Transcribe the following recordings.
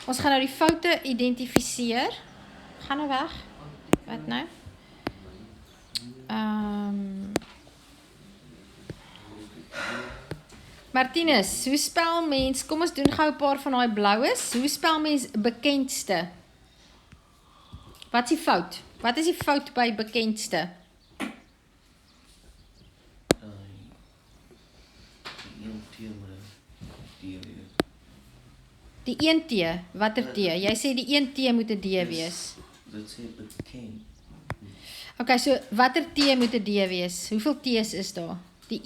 Ons gaan nou die foute identifiseer. Gaan nou weg. Wat nou? Martinus, hoe spel mens, kom ons doen gou 'n paar van daai bloues. Hoe spel mens bekendste? Wat is die fout? Wat is die fout by bekendste? Die 1 T, watter T? Jy sê die 1 T moet 'n D wees. Dit sê bekend. Okay, so watter T moet 'n D wees? Hoeveel T's is daar? Die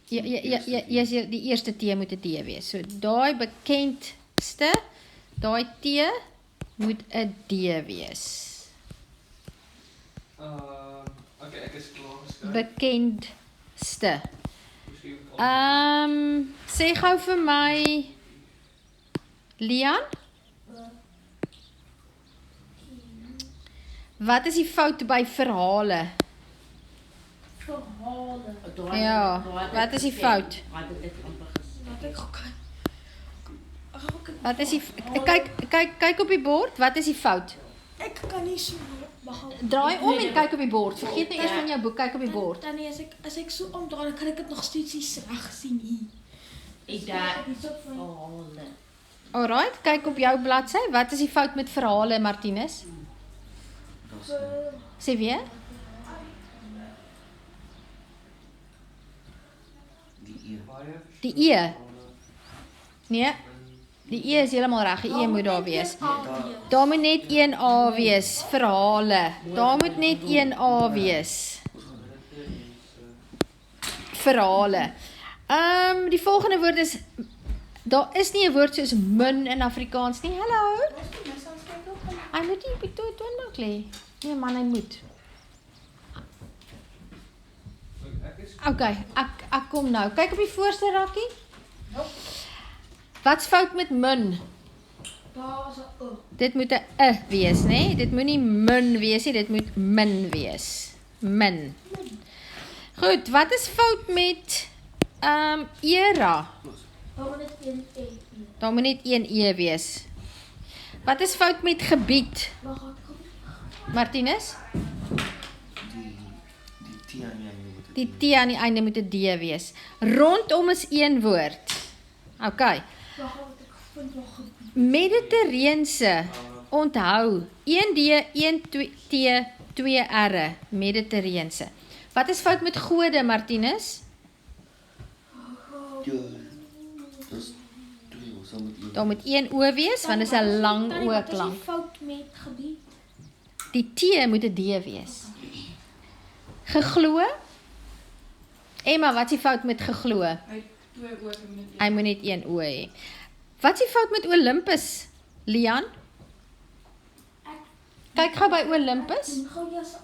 die eerste T moet 'n D wees. So daai bekendste, daai T moet 'n D wees. Okay, ek is klaar geskryf. Bekendste. Sê gou vir my Lian? Wat is die fout by verhale? Ja, wat is die fout? Wat is die kyk op die bord, wat is die fout? Ek kan nie so Draai om en kyk op die bord. Vergeet nie eers van jou boek, kyk op die bord. Dan as ek so omdraai, dan kan ek dit nog steeds reg sien hier. Alright, kyk op jou bladsy. Wat is die fout met verhale, Martinus? Sê weer? Die E. Nee. Die E is heeltemal reg. Die E moet daar wees. Daar moet net 1A wees. Verhale. Daar moet net 1A wees. Verhale. Die volgende woord is daar is nie 'n woord soos min in Afrikaans nie. Hallo. Hy moet nie op die toonbank lê. Nee man, hy moet. Okay, ek kom nou. Kyk op die voorste rakkie. Wat's fout met min? Daar is 'n O. Dit moet 'n E wees, né? Nee? Dit moet nie min wees nie, dit moet min wees. Min. Goed, wat is fout met era? Daar moet net 1 E wees. Wat is fout met gebied? Martinus? Die T aan die einde moet 'n D wees. Rondom is 1 woord. Okay. Mediterrane. Onthou, 1D, 1 T, 2 R. Mediterrane. Wat is fout met gode, Martinus? Daar moet 1 O wees, want dit is 'n lang O Wat is klank. die fout met gebied? Die T moet 'n D wees. Geglo? Emma, wat is die fout met geglo? Hy moet net 1 O hê. Wat is die fout met Olympus? Lian? Kyk gou by Olympus.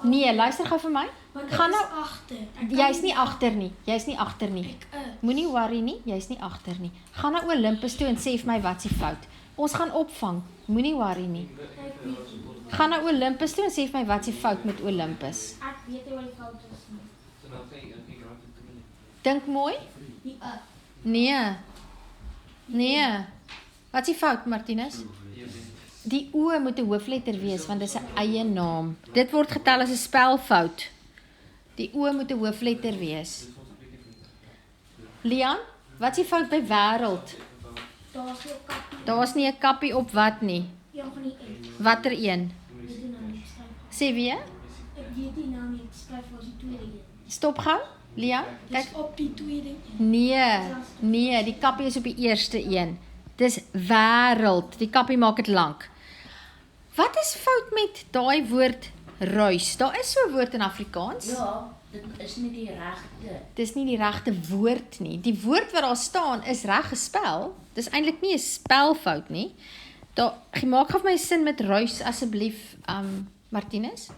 Nee, luister gou vir my. Gaan nou agter. Jy's nie agter nie. Jy's nie agter nie. Ek is. Moenie worry nie, jy's nie agter nie. Gaan na Olympus toe en sê vir my wat is die fout. Ons gaan opvang. Moenie worry nie. Gaan na Olympus toe en sê vir my wat is die fout met Olympus. Ek weet nie wat die fout is nie. Dink mooi? Die A. Nee. Nee. Wat is die fout, Martinus? Die O moet 'n hoofletter wees want dit is 'n eie naam. Dit word getel as 'n spelfout. Die O moet 'n hoofletter wees. Lian, wat is die fout by wêreld? Daar's nie 'n kappie. Daar's nie 'n kappie op wat nie. Een van die N. Watter een? Weet nie nou nie. Sê weer? Ek weet nie nou nie. Ek skryf vir die tweede een. Stop gou. Lian, kyk. Dis op die tweede een. Nee, die kappie is op die eerste een. Dis wêreld. Die kappie maak dit lank. Wat is fout met daai woord ruis? Daar is so 'n woord in Afrikaans. Ja, dit is nie die regte. Dis nie die regte woord nie. Die woord wat daar staan is reg gespel. Dis eintlik nie 'n spelfout nie. Daar maak gou vir my sin met ruis asseblief, Martinus.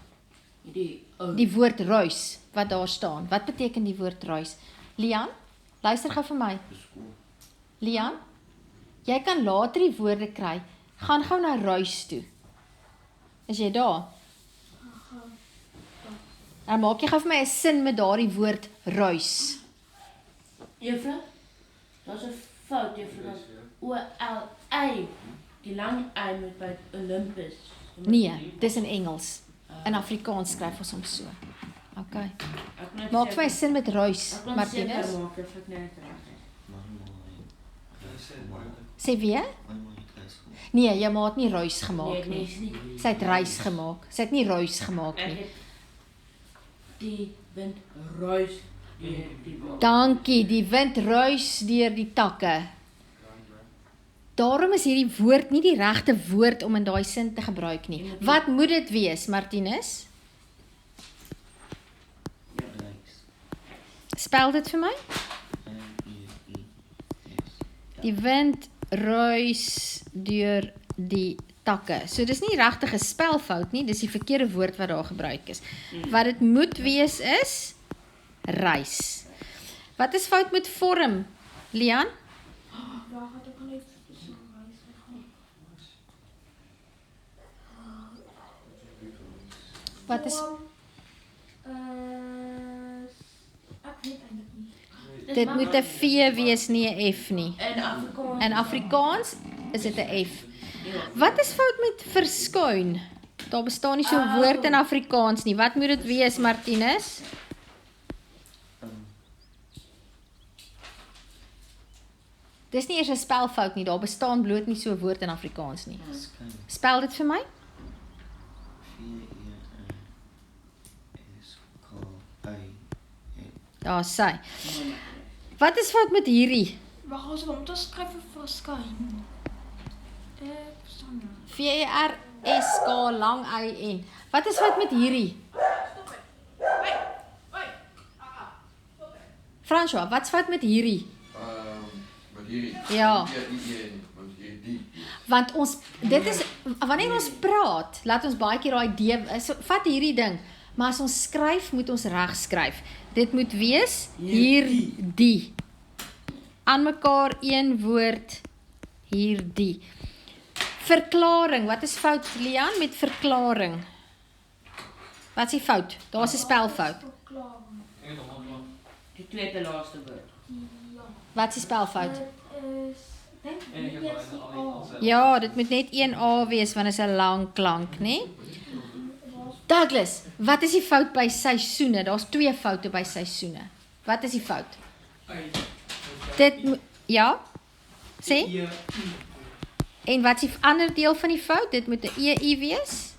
Die woord ruis wat daar staan. Wat beteken die woord ruis? Lian, luister gou vir my. Lian, jy kan later die woorde kry. Gaan gou na ruis toe. Is jy daar? Dan maak jy gou vir my 'n sin met daardie woord ruis. Juffrou, daar's 'n fout, juffrou. O L Y Die lang ei moet by Olympus. Nee, dis in Engels. In Afrikaans skryf ons hom so. Okay. Ek moet Maak vir my sin met Ruys, Ek moet Martinus. seker maak of ek nou reg is. Sê weer? Nee, jou ma het nie Ruys gemaak Nee, nie. is nie. Sy het Ruys gemaak. Sy het nie Ruys gemaak Ek nie. het die wind ruis deur die boom. Dankie, die wind ruis deur die takke. Daarom is hierdie woord nie die regte woord om in daai sin te gebruik nie. Wat moet dit wees, Martinus? Spel dit vir my? Die wind ruis deur die takke. So dis nie regtig 'n spelfout nie, dis die verkeerde woord wat daar gebruik is. Wat dit moet wees is reis. Wat is fout met vorm, Lian? Daar gaat ook net so reis gegaan. Wat is Ek weet eintlik nie. dit moet 'n V wees, nie 'n F nie. In Afrikaans. In Afrikaans is dit 'n F. Ja. Wat is fout met verskuin? Daar bestaan nie so 'n woord in Afrikaans nie. Wat moet dit wees, Martinus? Dis nie eers 'n spelfout nie. Daar bestaan bloot nie so 'n woord in Afrikaans nie. Spel dit vir my? Daar sy. Wat is fout met hierdie? Wag, ons moet ons skryf vir verskyn. Ek verstaan nou. VERSK lang I N. Wat is fout met hierdie? François, wat's fout met hierdie? Met hierdie. Ja. Want hierdie. Want ons dit is wanneer ons praat, laat ons baie keer daai D so, vat hierdie ding, maar as ons skryf, moet ons reg skryf. Dit moet wees hierdie. Aan mekaar een woord hierdie. Verklaring, wat is fout, Lian, met verklaring? Wat is die fout? Daar's 'n spelfout. Verklaring. Ek het hom al klaar. Die tweede laaste woord. Ja. Wat is die spelfout? Dit is dink En ek ek het eers die A. Ja, dit moet net 1 A wees want dit is 'n lang klank, né? Douglas, wat is die fout by seisoene? Daar's 2 foute by seisoene. Wat is die fout? Dit ja. Sê? En wat is die ander deel van die fout? Dit moet 'n EI wees.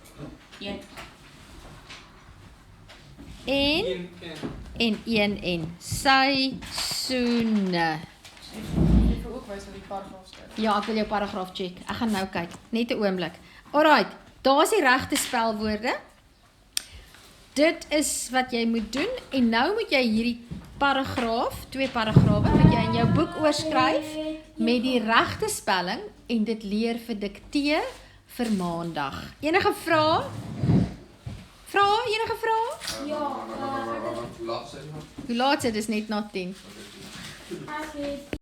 1. En 1 en seisoene. Jy vir ook wys wat die paragraaf skryf. Ja, ek wil jou paragraaf check. Ek gaan nou kyk. Net 'n oomblik. Alraight, daar's die regte spelwoorde. Dit is wat jy moet doen en nou moet jy hierdie paragraaf, 2 paragrawe, moet jy in jou boek oorskryf met die regte spelling en dit leer vir diktee vir maandag. Enige vrae? Enige vrae? Ja, Hoe laat sê jy? Hoe laat is dit? Dis net na 10. ek het